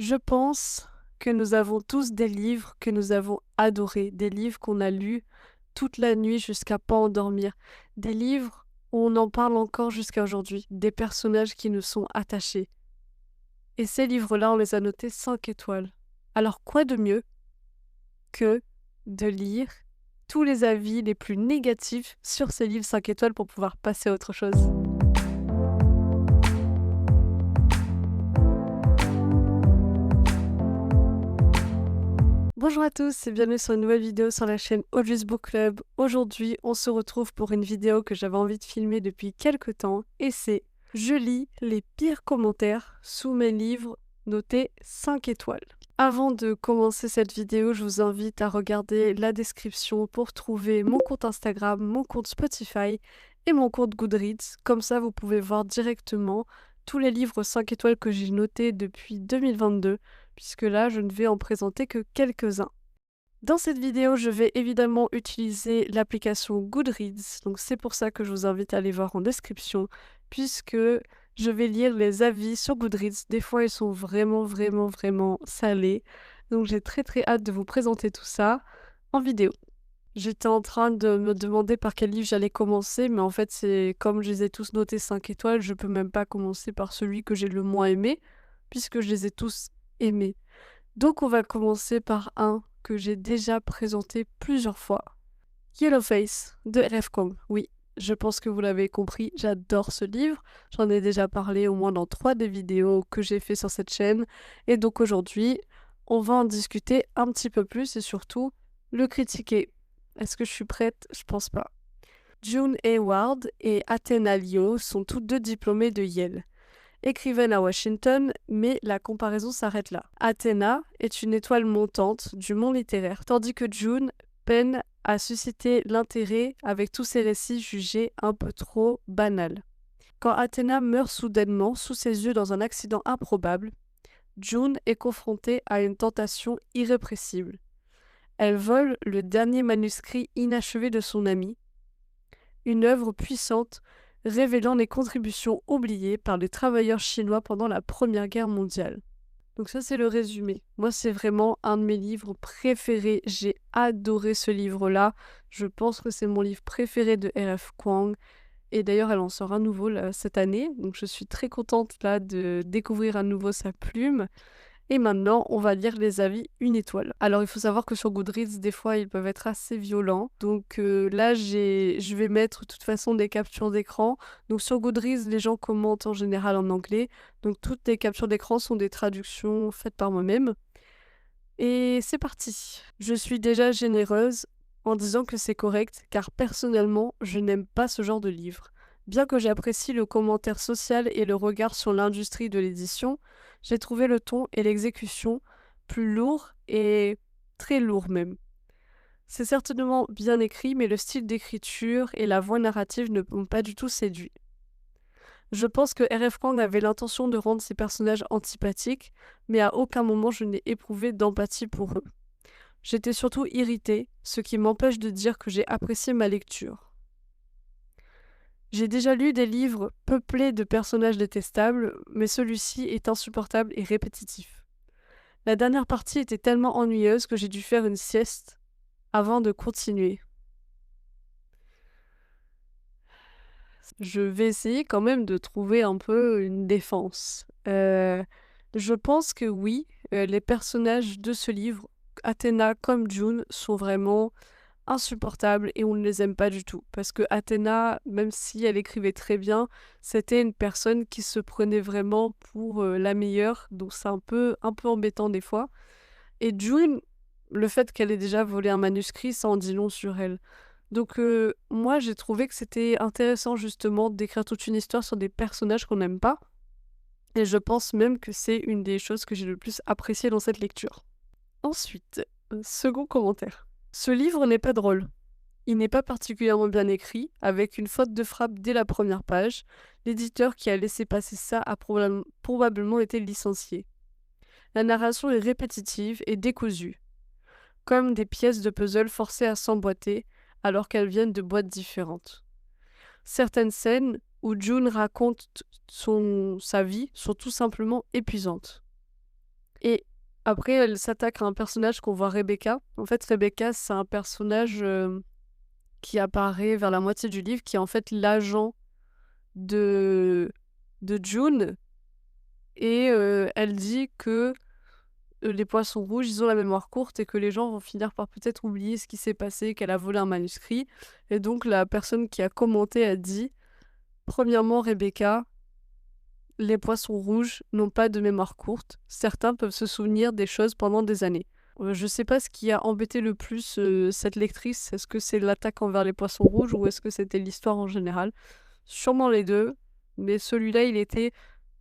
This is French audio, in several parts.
Je pense que nous avons tous des livres que nous avons adorés, des livres qu'on a lus toute la nuit jusqu'à pas endormir, des livres où on en parle encore jusqu'à aujourd'hui, des personnages qui nous sont attachés. Et ces livres-là, on les a notés 5 étoiles. Alors quoi de mieux que de lire tous les avis les plus négatifs sur ces livres 5 étoiles pour pouvoir passer à autre chose? Bonjour à tous et bienvenue sur une nouvelle vidéo sur la chaîne Audrey's Book Club. Aujourd'hui, on se retrouve pour une vidéo que j'avais envie de filmer depuis quelques temps et c'est je lis les pires commentaires sous mes livres notés 5 étoiles. Avant de commencer cette vidéo, je vous invite à regarder la description pour trouver mon compte Instagram, mon compte Spotify et mon compte Goodreads. Comme ça, vous pouvez voir directement tous les livres 5 étoiles que j'ai notés depuis 2022, puisque là, je ne vais en présenter que quelques-uns. Dans cette vidéo, je vais évidemment utiliser l'application Goodreads, donc c'est pour ça que je vous invite à aller voir en description, puisque je vais lire les avis sur Goodreads. Des fois, ils sont vraiment salés, donc j'ai très hâte de vous présenter tout ça en vidéo. J'étais en train de me demander par quel livre j'allais commencer, mais en fait, c'est comme je les ai tous notés 5 étoiles, je peux même pas commencer par celui que j'ai le moins aimé, puisque je les ai tous aimés. Donc on va commencer par un que j'ai déjà présenté plusieurs fois. Yellowface de R.F. Kuang. Oui, je pense que vous l'avez compris, j'adore ce livre. J'en ai déjà parlé au moins dans 3 des vidéos que j'ai fait sur cette chaîne. Et donc aujourd'hui, on va en discuter un petit peu plus et surtout le critiquer. Est-ce que je suis prête? Je pense pas. June Hayward et Athena Leo sont toutes deux diplômées de Yale. Écrivaine à Washington, mais la comparaison s'arrête là. Athena est une étoile montante du monde littéraire, tandis que June peine à susciter l'intérêt avec tous ses récits jugés un peu trop banals. Quand Athena meurt soudainement sous ses yeux dans un accident improbable, June est confrontée à une tentation irrépressible. Elle vole le dernier manuscrit inachevé de son ami, une œuvre puissante révélant les contributions oubliées par les travailleurs chinois pendant la Première Guerre mondiale. Donc ça, c'est le résumé. Moi, c'est vraiment un de mes livres préférés. J'ai adoré ce livre-là. Je pense que c'est mon livre préféré de R.F. Kuang. Et d'ailleurs, elle en sort un nouveau là, cette année. Donc je suis très contente là de découvrir à nouveau sa plume. Et maintenant, on va lire les avis une étoile. Alors, il faut savoir que sur Goodreads, des fois, ils peuvent être assez violents. Donc là, je vais mettre de toute façon des captures d'écran. Donc sur Goodreads, les gens commentent en général en anglais. Donc toutes les captures d'écran sont des traductions faites par moi-même. Et c'est parti. Je suis déjà généreuse en disant que c'est correct, car personnellement, je n'aime pas ce genre de livre. Bien que j'apprécie le commentaire social et le regard sur l'industrie de l'édition, j'ai trouvé le ton et l'exécution plus lourds et très lourds même. C'est certainement bien écrit, mais le style d'écriture et la voix narrative ne m'ont pas du tout séduit. Je pense que R.F. Kuang avait l'intention de rendre ses personnages antipathiques, mais à aucun moment je n'ai éprouvé d'empathie pour eux. J'étais surtout irritée, ce qui m'empêche de dire que j'ai apprécié ma lecture. J'ai déjà lu des livres peuplés de personnages détestables, mais celui-ci est insupportable et répétitif. La dernière partie était tellement ennuyeuse que j'ai dû faire une sieste avant de continuer. Je vais essayer quand même de trouver un peu une défense. Je pense que oui, les personnages de ce livre, Athéna comme June, sont vraiment insupportables et on ne les aime pas du tout. Parce que Athéna, même si elle écrivait très bien, c'était une personne qui se prenait vraiment pour la meilleure, donc c'est un peu embêtant des fois. Et June, le fait qu'elle ait déjà volé un manuscrit, ça en dit long sur elle. Donc moi j'ai trouvé que c'était intéressant justement d'écrire toute une histoire sur des personnages qu'on n'aime pas. Et je pense même que c'est une des choses que j'ai le plus apprécié dans cette lecture. Ensuite, second commentaire. Ce livre n'est pas drôle. Il n'est pas particulièrement bien écrit, avec une faute de frappe dès la première page. L'éditeur qui a laissé passer ça a probablement été licencié. La narration est répétitive et décousue, comme des pièces de puzzle forcées à s'emboîter alors qu'elles viennent de boîtes différentes. Certaines scènes où June raconte sa vie sont tout simplement épuisantes. Et après, elle s'attaque à un personnage qu'on voit, Rebecca. En fait, Rebecca, c'est un personnage qui apparaît vers la moitié du livre, qui est en fait l'agent de, de June. Et elle dit que les poissons rouges, ils ont la mémoire courte et que les gens vont finir par peut-être oublier ce qui s'est passé, qu'elle a volé un manuscrit. Et donc, la personne qui a commenté a dit, premièrement, Rebecca, les poissons rouges n'ont pas de mémoire courte. Certains peuvent se souvenir des choses pendant des années. Je sais pas ce qui a embêté le plus cette lectrice. Est-ce que c'est l'attaque envers les poissons rouges ou est-ce que c'était l'histoire en général? Sûrement les deux. Mais celui-là, il était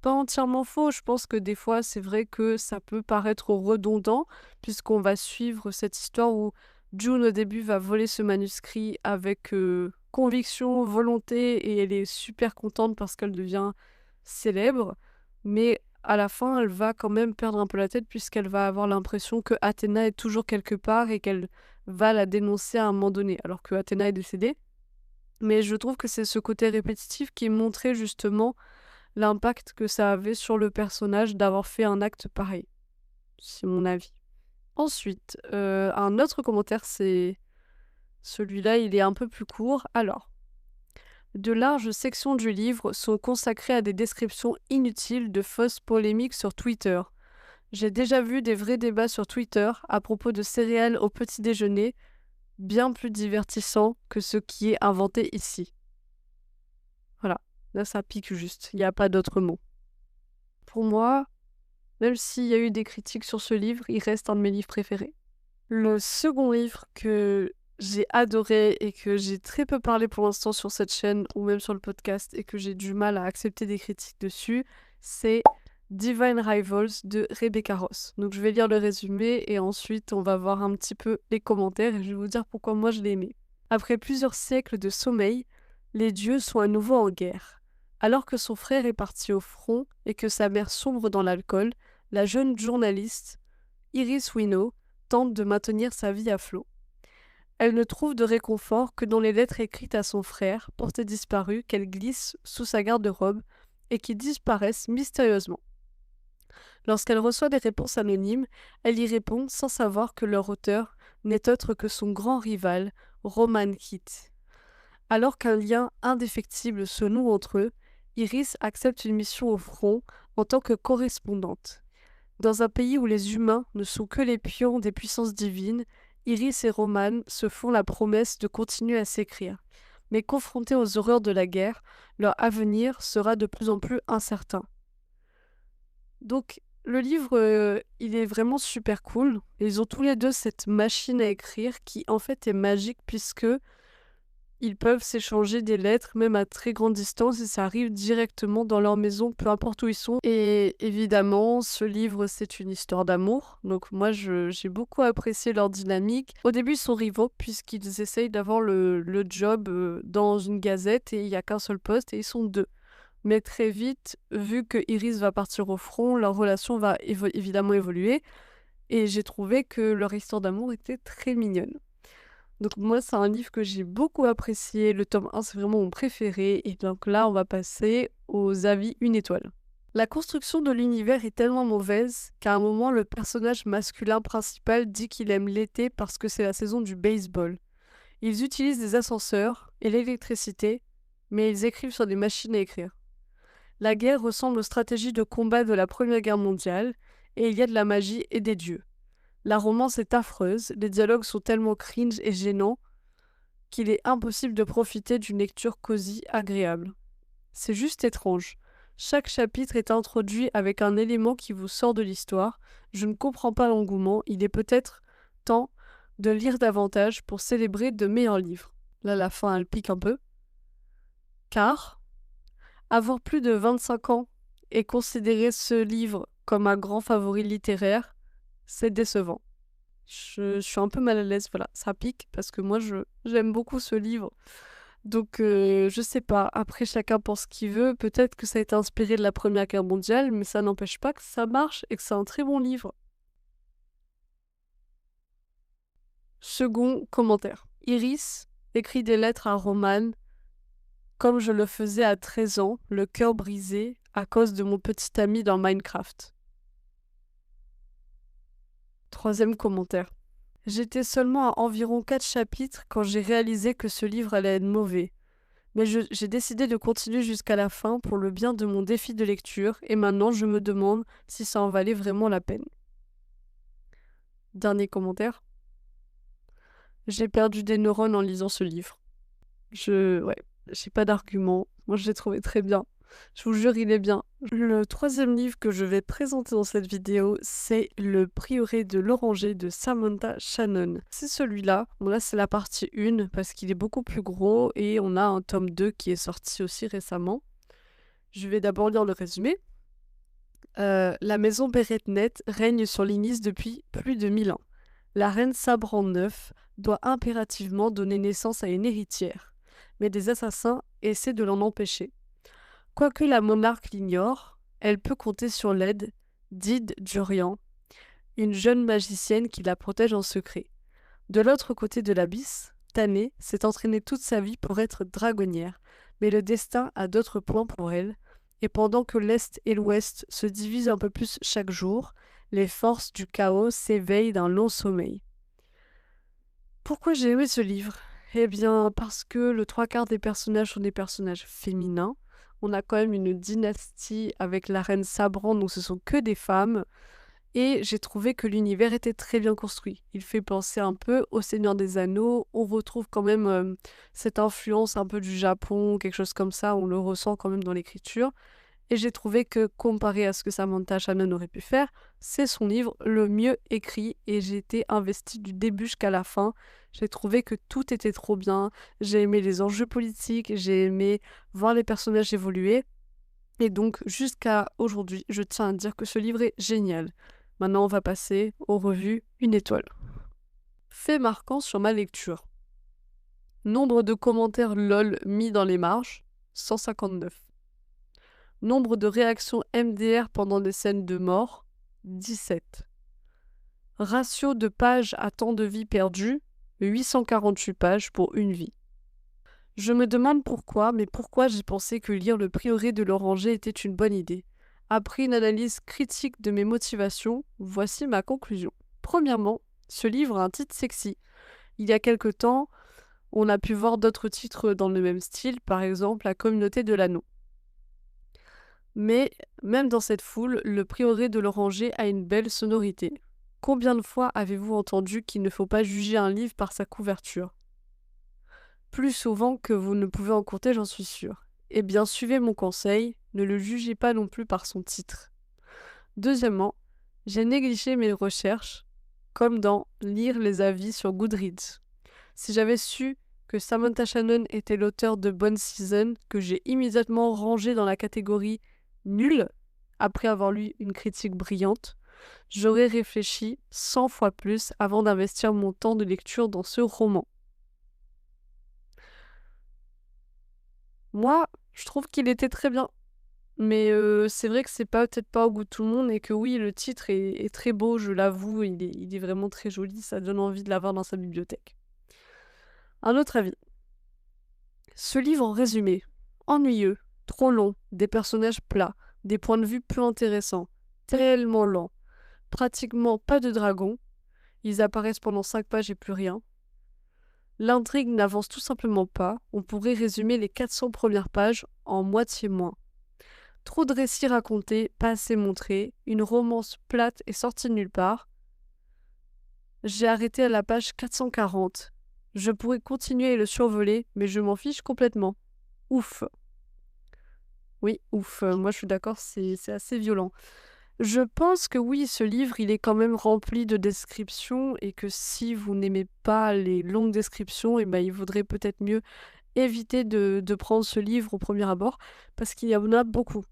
pas entièrement faux. Je pense que des fois, c'est vrai que ça peut paraître redondant, puisqu'on va suivre cette histoire où June, au début, va voler ce manuscrit avec conviction, volonté, et elle est super contente parce qu'elle devient célèbre. Mais à la fin, elle va quand même perdre un peu la tête, puisqu'elle va avoir l'impression que Athéna est toujours quelque part et qu'elle va la dénoncer à un moment donné, alors que Athéna est décédée. Mais je trouve que c'est ce côté répétitif qui montrait justement l'impact que ça avait sur le personnage d'avoir fait un acte pareil. C'est mon avis. Ensuite, un autre commentaire, c'est celui-là, il est un peu plus court. Alors, de larges sections du livre sont consacrées à des descriptions inutiles de fausses polémiques sur Twitter. J'ai déjà vu des vrais débats sur Twitter à propos de céréales au petit déjeuner, bien plus divertissants que ce qui est inventé ici. Voilà, là ça pique juste, il n'y a pas d'autre mot. Pour moi, même s'il y a eu des critiques sur ce livre, il reste un de mes livres préférés. Le second livre que j'ai adoré et que j'ai très peu parlé pour l'instant sur cette chaîne ou même sur le podcast et que j'ai du mal à accepter des critiques dessus, c'est Divine Rivals de Rebecca Ross. Donc je vais lire le résumé et ensuite on va voir un petit peu les commentaires et je vais vous dire pourquoi moi je l'ai aimé. Après plusieurs siècles de sommeil, les dieux sont à nouveau en guerre. Alors que son frère est parti au front et que sa mère sombre dans l'alcool, la jeune journaliste, Iris Winnow, tente de maintenir sa vie à flot. Elle ne trouve de réconfort que dans les lettres écrites à son frère, porté disparu, qu'elle glisse sous sa garde-robe et qui disparaissent mystérieusement. Lorsqu'elle reçoit des réponses anonymes, elle y répond sans savoir que leur auteur n'est autre que son grand rival, Roman Keith. Alors qu'un lien indéfectible se noue entre eux, Iris accepte une mission au front en tant que correspondante. Dans un pays où les humains ne sont que les pions des puissances divines, Iris et Roman se font la promesse de continuer à s'écrire. Mais confrontés aux horreurs de la guerre, leur avenir sera de plus en plus incertain. Donc, le livre, il est vraiment super cool. Ils ont tous les deux cette machine à écrire qui, en fait, est magique puisque ils peuvent s'échanger des lettres, même à très grande distance, et ça arrive directement dans leur maison, peu importe où ils sont. Et évidemment, ce livre, c'est une histoire d'amour. Donc moi, j'ai beaucoup apprécié leur dynamique. Au début, ils sont rivaux, puisqu'ils essayent d'avoir le job dans une gazette, et il n'y a qu'un seul poste, et ils sont deux. Mais très vite, vu que Iris va partir au front, leur relation va évidemment évoluer, et j'ai trouvé que leur histoire d'amour était très mignonne. Donc moi, c'est un livre que j'ai beaucoup apprécié. Le tome 1, c'est vraiment mon préféré. Et donc là, on va passer aux avis 1 étoile. La construction de l'univers est tellement mauvaise qu'à un moment, le personnage masculin principal dit qu'il aime l'été parce que c'est la saison du baseball. Ils utilisent des ascenseurs et l'électricité, mais ils écrivent sur des machines à écrire. La guerre ressemble aux stratégies de combat de la Première Guerre mondiale, et il y a de la magie et des dieux. La romance est affreuse, les dialogues sont tellement cringe et gênants qu'il est impossible de profiter d'une lecture cosy agréable. C'est juste étrange. Chaque chapitre est introduit avec un élément qui vous sort de l'histoire. Je ne comprends pas l'engouement, il est peut-être temps de lire davantage pour célébrer de meilleurs livres. Là, la fin, elle pique un peu. Car, avoir plus de 25 ans et considérer ce livre comme un grand favori littéraire, c'est décevant. Je suis un peu mal à l'aise, voilà, ça pique parce que moi j'aime beaucoup ce livre. Donc je sais pas, après chacun pense ce qu'il veut, peut-être que ça a été inspiré de la Première Guerre mondiale, mais ça n'empêche pas que ça marche et que c'est un très bon livre. Second commentaire. Iris écrit des lettres à Roman comme je le faisais à 13 ans, le cœur brisé à cause de mon petit ami dans Minecraft. Troisième commentaire. J'étais seulement à environ 4 chapitres quand j'ai réalisé que ce livre allait être mauvais. Mais j'ai décidé de continuer jusqu'à la fin pour le bien de mon défi de lecture et maintenant je me demande si ça en valait vraiment la peine. Dernier commentaire. J'ai perdu des neurones en lisant ce livre. Ouais, j'ai pas d'argument. Moi, je l'ai trouvé très bien. Je vous jure, il est bien. Le troisième livre que je vais présenter dans cette vidéo, c'est Le Prieuré de l'Oranger de Samantha Shannon. C'est celui-là. Bon, là, c'est la partie 1 parce qu'il est beaucoup plus gros et on a un tome 2 qui est sorti aussi récemment. Je vais d'abord lire le résumé. La maison Beretnet règne sur l'Inis depuis plus de 1000 ans. La reine Sabran IX doit impérativement donner naissance à une héritière, mais des assassins essaient de l'en empêcher. Quoique la monarque l'ignore, elle peut compter sur l'aide d'Id Jorian, une jeune magicienne qui la protège en secret. De l'autre côté de l'abysse, Tané s'est entraînée toute sa vie pour être dragonnière, mais le destin a d'autres plans pour elle, et pendant que l'Est et l'Ouest se divisent un peu plus chaque jour, les forces du chaos s'éveillent d'un long sommeil. Pourquoi j'ai aimé ce livre? Eh bien, parce que le trois quarts des personnages sont des personnages féminins. On a quand même une dynastie avec la reine Sabran, donc ce sont que des femmes. Et j'ai trouvé que l'univers était très bien construit. Il fait penser un peu au Seigneur des Anneaux. On retrouve quand même cette influence un peu du Japon, quelque chose comme ça. On le ressent quand même dans l'écriture. Et j'ai trouvé que, comparé à ce que Samantha Shannon aurait pu faire, c'est son livre le mieux écrit et j'ai été investie du début jusqu'à la fin. J'ai trouvé que tout était trop bien. J'ai aimé les enjeux politiques, j'ai aimé voir les personnages évoluer. Et donc, jusqu'à aujourd'hui, je tiens à dire que ce livre est génial. Maintenant, on va passer aux revues 1 étoile. Fait marquant sur ma lecture. Nombre de commentaires LOL mis dans les marges, 159. Nombre de réactions MDR pendant des scènes de mort, 17. Ratio de pages à temps de vie perdu, 848 pages pour une vie. Je me demande pourquoi, mais pourquoi j'ai pensé que lire Le Prieuré de l'Oranger était une bonne idée. Après une analyse critique de mes motivations, voici ma conclusion. Premièrement, ce livre a un titre sexy. Il y a quelque temps, on a pu voir d'autres titres dans le même style, par exemple La Communauté de l'Anneau. Mais même dans cette foule, Le Prieuré de l'Oranger a une belle sonorité. Combien de fois avez-vous entendu qu'il ne faut pas juger un livre par sa couverture? Plus souvent que vous ne pouvez en compter, j'en suis sûre. Eh bien, suivez mon conseil, ne le jugez pas non plus par son titre. Deuxièmement, j'ai négligé mes recherches, comme dans lire les avis sur Goodreads. Si j'avais su que Samantha Shannon était l'auteur de Bonne Season, que j'ai immédiatement rangé dans la catégorie nul, après avoir lu une critique brillante, j'aurais réfléchi 100 fois plus avant d'investir mon temps de lecture dans ce roman. Moi, je trouve qu'il était très bien. Mais c'est vrai que c'est peut-être pas au goût de tout le monde et que oui, le titre est très beau, je l'avoue, il est vraiment très joli, ça donne envie de l'avoir dans sa bibliothèque. Un autre avis. Ce livre en résumé, ennuyeux, trop long, des personnages plats, des points de vue peu intéressants, tellement lent, pratiquement pas de dragons, ils apparaissent pendant 5 pages et plus rien. L'intrigue n'avance tout simplement pas, on pourrait résumer les 400 premières pages en moitié moins. Trop de récits racontés, pas assez montrés, une romance plate et sortie de nulle part. J'ai arrêté à la page 440. Je pourrais continuer et le survoler, mais je m'en fiche complètement. Ouf. Oui, ouf. Moi je suis d'accord, c'est assez violent. Je pense que oui, ce livre, il est quand même rempli de descriptions et que si vous n'aimez pas les longues descriptions, ben, il vaudrait peut-être mieux éviter de prendre ce livre au premier abord, parce qu'il y en a beaucoup.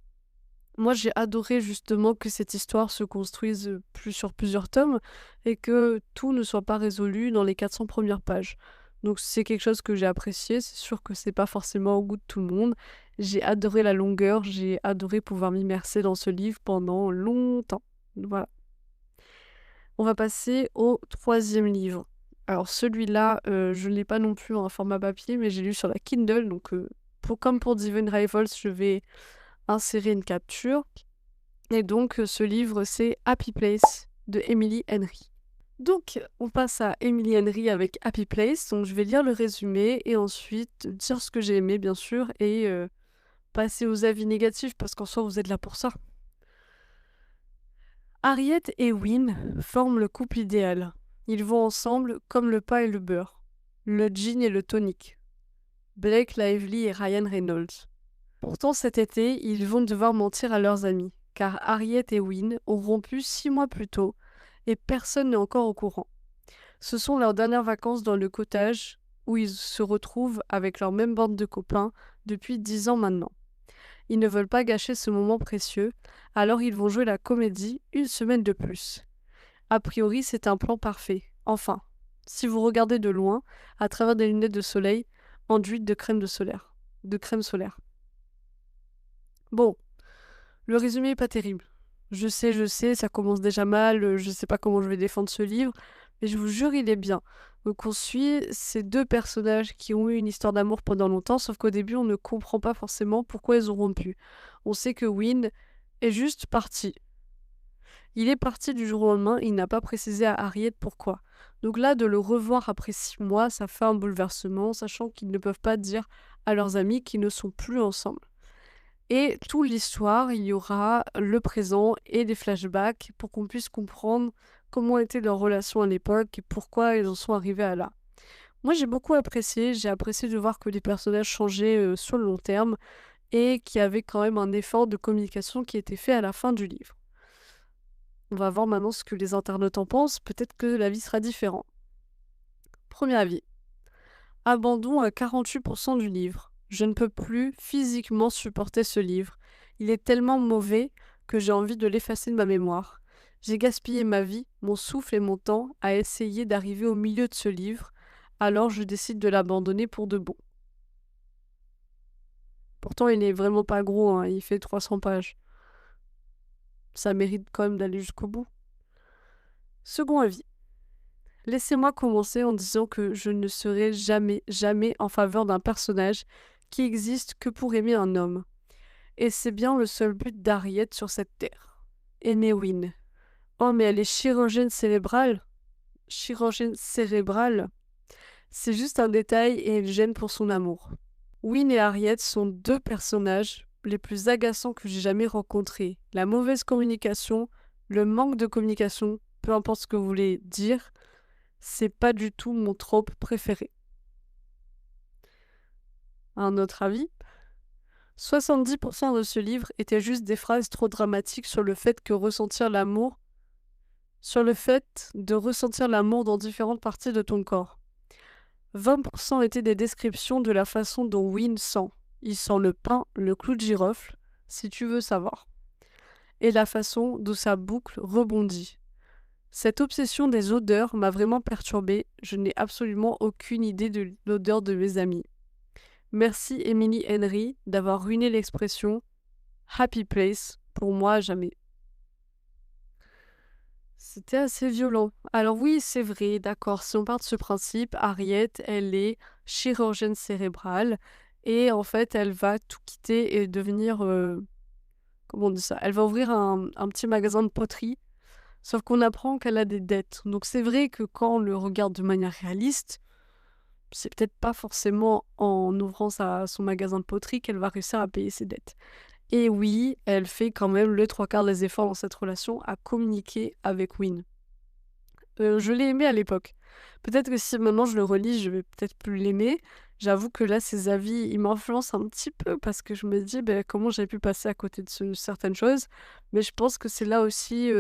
Moi, j'ai adoré justement que cette histoire se construise sur plusieurs tomes et que tout ne soit pas résolu dans les 400 premières pages. Donc c'est quelque chose que j'ai apprécié, c'est sûr que c'est pas forcément au goût de tout le monde. J'ai adoré la longueur, j'ai adoré pouvoir m'immerser dans ce livre pendant longtemps. Voilà. On va passer au troisième livre. Alors celui-là, je ne l'ai pas non plus en format papier, mais j'ai lu sur la Kindle, donc comme pour Divine Rivals, je vais insérer une capture. Et donc, ce livre, c'est Happy Place de Emily Henry. Donc, on passe à Emily Henry avec Happy Place. Donc, je vais lire le résumé et ensuite dire ce que j'ai aimé, bien sûr, et passer aux avis négatifs parce qu'en soi, vous êtes là pour ça. Harriet et Wynne forment le couple idéal. Ils vont ensemble comme le pain et le beurre, le gin et le tonic. Blake Lively et Ryan Reynolds. Pourtant, cet été, ils vont devoir mentir à leurs amis, car Harriet et Wynne ont rompu 6 mois plus tôt, et personne n'est encore au courant. Ce sont leurs dernières vacances dans le cottage, où ils se retrouvent avec leur même bande de copains depuis 10 ans maintenant. Ils ne veulent pas gâcher ce moment précieux, alors ils vont jouer la comédie une semaine de plus. A priori, c'est un plan parfait. Enfin, si vous regardez de loin, à travers des lunettes de soleil, enduites de crème solaire. Bon, le résumé est pas terrible. Je sais, ça commence déjà mal, je sais pas comment je vais défendre ce livre, mais je vous jure, il est bien. Donc on suit ces deux personnages qui ont eu une histoire d'amour pendant longtemps, sauf qu'au début, on ne comprend pas forcément pourquoi ils ont rompu. On sait que Wynne est juste parti. Il est parti du jour au lendemain, il n'a pas précisé à Harriet pourquoi. Donc là, de le revoir après 6 mois, ça fait un bouleversement, sachant qu'ils ne peuvent pas dire à leurs amis qu'ils ne sont plus ensemble. Et toute l'histoire, il y aura le présent et des flashbacks pour qu'on puisse comprendre comment était leur relation à l'époque et pourquoi ils en sont arrivés à là. Moi, j'ai beaucoup apprécié. J'ai apprécié de voir que les personnages changeaient sur le long terme et qu'il y avait quand même un effort de communication qui était fait à la fin du livre. On va voir maintenant ce que les internautes en pensent. Peut-être que l'avis sera différent. Premier avis. Abandon à 48% du livre. Je ne peux plus physiquement supporter ce livre. Il est tellement mauvais que j'ai envie de l'effacer de ma mémoire. J'ai gaspillé ma vie, mon souffle et mon temps à essayer d'arriver au milieu de ce livre, alors je décide de l'abandonner pour de bon. Pourtant, il n'est vraiment pas gros, hein, il fait 300 pages. Ça mérite quand même d'aller jusqu'au bout. Second avis. Laissez-moi commencer en disant que je ne serai jamais en faveur d'un personnage qui existe que pour aimer un homme. Et c'est bien le seul but d'Harriet sur cette terre. Aimer Wynne. Oh, mais elle est chirurgienne cérébrale. Chirurgienne cérébrale. C'est juste un détail et elle gêne pour son amour. Wynne et Harriet sont deux personnages les plus agaçants que j'ai jamais rencontrés. La mauvaise communication, le manque de communication, peu importe ce que vous voulez dire, c'est pas du tout mon trope préféré. Un autre avis, 70% de ce livre étaient juste des phrases trop dramatiques sur le fait de ressentir l'amour dans différentes parties de ton corps. 20% étaient des descriptions de la façon dont Wynne sent. Il sent le pain, le clou de girofle, si tu veux savoir. Et la façon dont sa boucle rebondit. Cette obsession des odeurs m'a vraiment perturbée. Je n'ai absolument aucune idée de l'odeur de mes amis. Merci Emily Henry d'avoir ruiné l'expression Happy Place pour moi à jamais. C'était assez violent. Alors oui, c'est vrai, d'accord, si on part de ce principe, Harriet, elle est chirurgienne cérébrale et en fait, elle va tout quitter et devenir... comment on dit ça? Elle va ouvrir un petit magasin de poterie, sauf qu'on apprend qu'elle a des dettes. Donc c'est vrai que quand on le regarde de manière réaliste, c'est peut-être pas forcément en ouvrant son magasin de poterie qu'elle va réussir à payer ses dettes. Et oui, elle fait quand même le 3/4 des efforts dans cette relation à communiquer avec Wynne. Je l'ai aimé à l'époque. Peut-être que si maintenant je le relis, je vais peut-être plus l'aimer. J'avoue que là, ses avis, ils m'influencent un petit peu parce que je me dis comment j'ai pu passer à côté de certaines choses. Mais je pense que c'est là aussi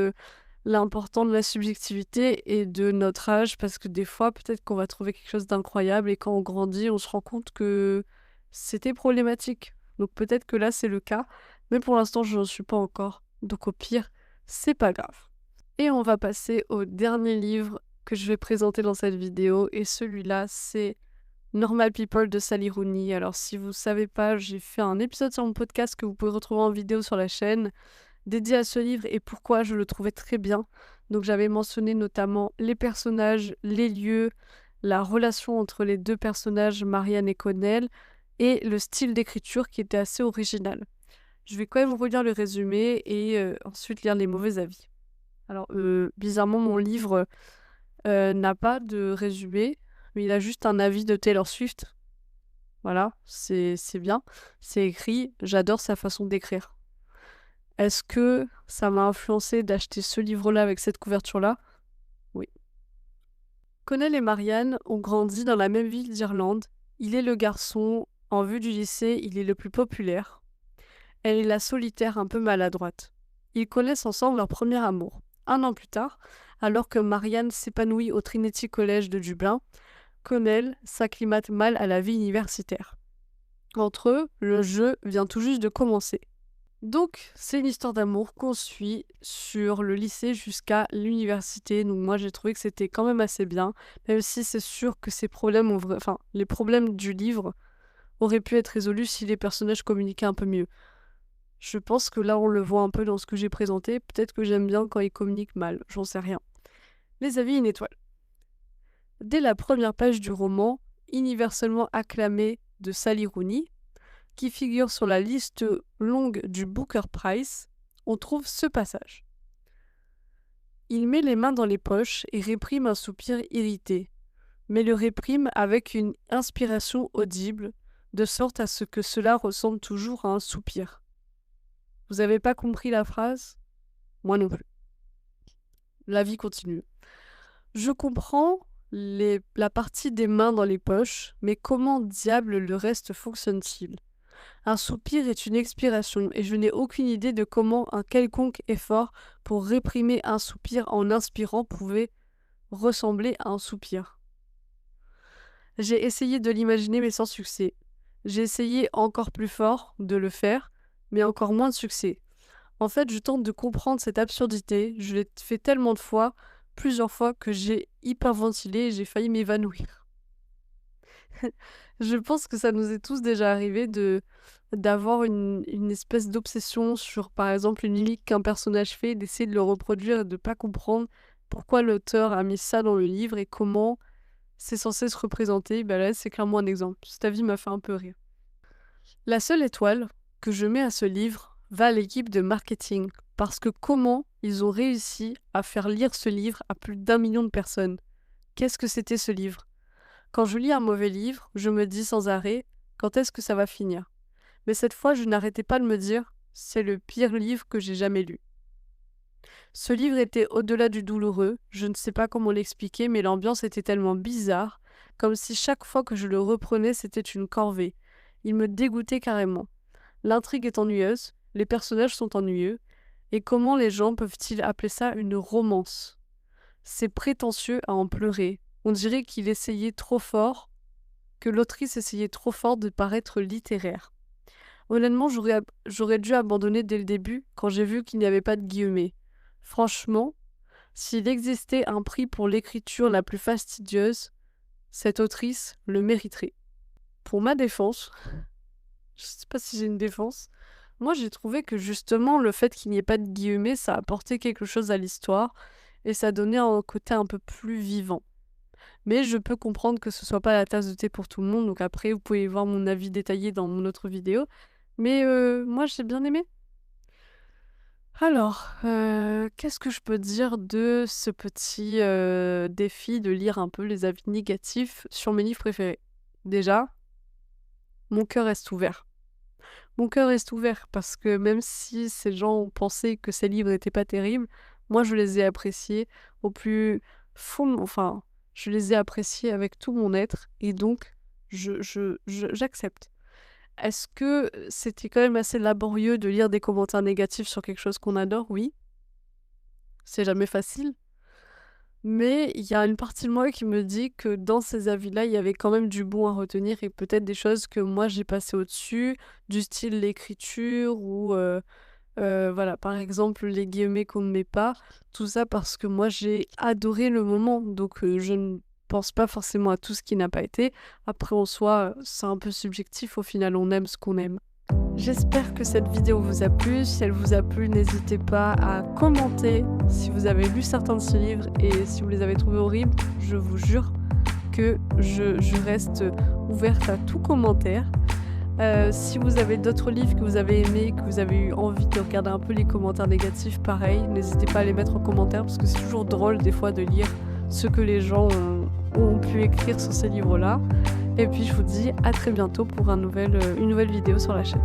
l'important de la subjectivité et de notre âge parce que des fois, peut-être qu'on va trouver quelque chose d'incroyable et quand on grandit, on se rend compte que c'était problématique. Donc peut-être que là, c'est le cas. Mais pour l'instant, je n'en suis pas encore. Donc au pire, c'est pas grave. Et on va passer au dernier livre que je vais présenter dans cette vidéo. Et celui-là, c'est Normal People de Sally Rooney. Alors si vous ne savez pas, j'ai fait un épisode sur mon podcast que vous pouvez retrouver en vidéo sur la chaîne, dédié à ce livre et pourquoi je le trouvais très bien. Donc j'avais mentionné notamment les personnages, les lieux, la relation entre les deux personnages, Marianne et Connell, et le style d'écriture qui était assez original. Je vais quand même relire le résumé et ensuite lire les mauvais avis. Alors, bizarrement, mon livre n'a pas de résumé, mais il a juste un avis de Taylor Swift. Voilà, c'est bien. C'est écrit, j'adore sa façon d'écrire. Est-ce que ça m'a influencé d'acheter ce livre-là avec cette couverture-là? Oui. Connell et Marianne ont grandi dans la même ville d'Irlande. Il est le garçon, en vue du lycée, il est le plus populaire. Elle est la solitaire un peu maladroite. Ils connaissent ensemble leur premier amour. 1 an plus tard, alors que Marianne s'épanouit au Trinity College de Dublin, Connell s'acclimate mal à la vie universitaire. Entre eux, le jeu vient tout juste de commencer. Donc, c'est une histoire d'amour qu'on suit sur le lycée jusqu'à l'université. Donc moi, j'ai trouvé que c'était quand même assez bien, même si c'est sûr que ces problèmes les problèmes du livre auraient pu être résolus si les personnages communiquaient un peu mieux. Je pense que là, on le voit un peu dans ce que j'ai présenté. Peut-être que j'aime bien quand ils communiquent mal, j'en sais rien. Les avis, une étoile. Dès la première page du roman, universellement acclamé de Sally Rooney, qui figure sur la liste longue du Booker Prize, on trouve ce passage. Il met les mains dans les poches et réprime un soupir irrité, mais le réprime avec une inspiration audible, de sorte à ce que cela ressemble toujours à un soupir. Vous avez pas compris la phrase? Moi non plus. La vie continue. Je comprends la partie des mains dans les poches, mais comment diable le reste fonctionne-t-il? Un soupir est une expiration, et je n'ai aucune idée de comment un quelconque effort pour réprimer un soupir en inspirant pouvait ressembler à un soupir. J'ai essayé de l'imaginer, mais sans succès. J'ai essayé encore plus fort de le faire, mais encore moins de succès. En fait, je tente de comprendre cette absurdité. Je l'ai fait tellement de fois, plusieurs fois, que j'ai hyperventilé et j'ai failli m'évanouir. Je pense que ça nous est tous déjà arrivé d'avoir une espèce d'obsession sur, par exemple, une mimique qu'un personnage fait, d'essayer de le reproduire et de pas comprendre pourquoi l'auteur a mis ça dans le livre et comment c'est censé se représenter. Ben là, c'est clairement un exemple. Cet avis m'a fait un peu rire. La seule étoile que je mets à ce livre va à l'équipe de marketing, parce que comment ils ont réussi à faire lire ce livre à plus d'1 million de personnes? Qu'est-ce que c'était ce livre? Quand je lis un mauvais livre, je me dis sans arrêt, quand est-ce que ça va finir? Mais cette fois, je n'arrêtais pas de me dire, c'est le pire livre que j'ai jamais lu. Ce livre était au-delà du douloureux, je ne sais pas comment l'expliquer, mais l'ambiance était tellement bizarre, comme si chaque fois que je le reprenais, c'était une corvée. Il me dégoûtait carrément. L'intrigue est ennuyeuse, les personnages sont ennuyeux, et comment les gens peuvent-ils appeler ça une romance? C'est prétentieux à en pleurer. On dirait qu'il essayait trop fort, que l'autrice essayait trop fort de paraître littéraire. Honnêtement, j'aurais dû abandonner dès le début quand j'ai vu qu'il n'y avait pas de guillemets. Franchement, s'il existait un prix pour l'écriture la plus fastidieuse, cette autrice le mériterait. Pour ma défense, je sais pas si j'ai une défense, moi j'ai trouvé que justement le fait qu'il n'y ait pas de guillemets, ça apportait quelque chose à l'histoire et ça donnait un côté un peu plus vivant. Mais je peux comprendre que ce soit pas la tasse de thé pour tout le monde, donc après vous pouvez voir mon avis détaillé dans mon autre vidéo. Mais moi j'ai bien aimé. Alors, qu'est-ce que je peux dire de ce petit défi de lire un peu les avis négatifs sur mes livres préférés? Déjà, mon cœur reste ouvert. Mon cœur reste ouvert parce que même si ces gens ont pensé que ces livres n'étaient pas terribles, moi je les ai appréciés au plus fond, enfin, je les ai appréciés avec tout mon être et donc j'accepte. Est-ce que c'était quand même assez laborieux de lire des commentaires négatifs sur quelque chose qu'on adore? Oui, c'est jamais facile. Mais il y a une partie de moi qui me dit que dans ces avis-là, il y avait quand même du bon à retenir et peut-être des choses que moi j'ai passées au-dessus, du style l'écriture ou voilà, par exemple les guillemets qu'on ne met pas, tout ça parce que moi j'ai adoré le moment, donc je ne pense pas forcément à tout ce qui n'a pas été. Après en soi, c'est un peu subjectif, au final on aime ce qu'on aime. J'espère que cette vidéo vous a plu. Si elle vous a plu, n'hésitez pas à commenter si vous avez lu certains de ces livres et si vous les avez trouvés horribles. Je vous jure que je reste ouverte à tout commentaire. Si vous avez d'autres livres que vous avez aimés, que vous avez eu envie de regarder un peu les commentaires négatifs, pareil, n'hésitez pas à les mettre en commentaire parce que c'est toujours drôle des fois de lire ce que les gens ont pu écrire sur ces livres-là. Et puis je vous dis à très bientôt pour une nouvelle vidéo sur la chaîne.